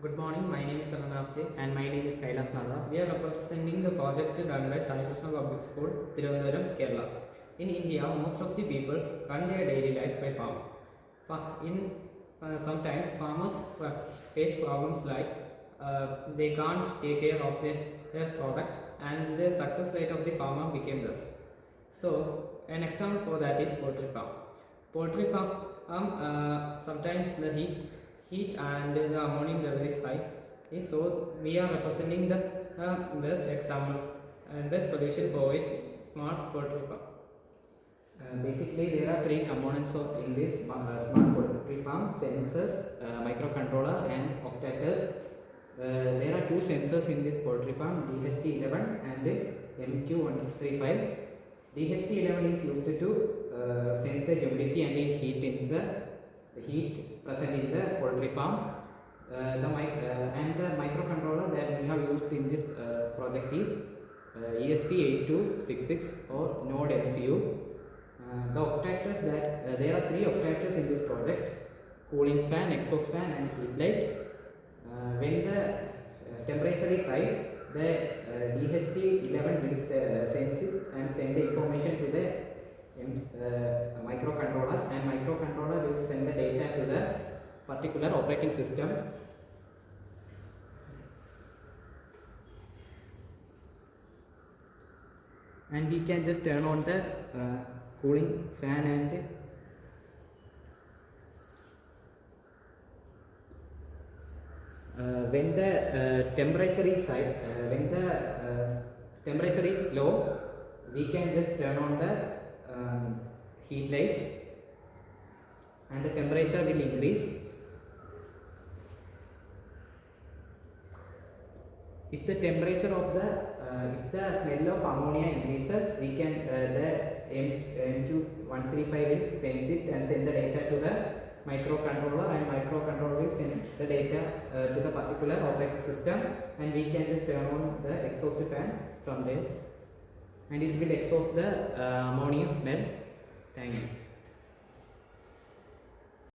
Good morning, my name is Aranavji and my name is Kailas Nada. We are representing the project done by Sai Krishna Public School, Tirunelveli, Kerala. In India, most of the people run their daily life by farm. Sometimes farmers face problems like they can't take care of their product and the success rate of the farmer became less. So, an example for that is poultry farm. Poultry farm, sometimes the heat and the ammonia level is high. So we are representing the best example and best solution for it, smart poultry farm. Basically, there are three components in this smart poultry farm: sensors, microcontroller, and octators. There are two sensors in this poultry farm: DHT11 and MQ135. DHT11 is used to sense the humidity and the heat present in the poultry farm. The microcontroller that we have used in this project is ESP8266 or Node MCU. The octators that there are three octators in this project: cooling fan, exhaust fan, and heat light. When the temperature is high, the DHT11 will sense it and send the information to the microcontroller, and microcontroller will send the data to the particular operating system. And we can just turn on the cooling fan and when the temperature is high, when the temperature is low, we can just turn on the heat light and the temperature will increase. If the temperature of if the smell of ammonia increases, we can the MQ135 will sense it and send the data to the microcontroller, and microcontroller will send the data to the particular operating system, and we can just turn on the exhaust fan from there and it will exhaust the ammonia smell. Thank you.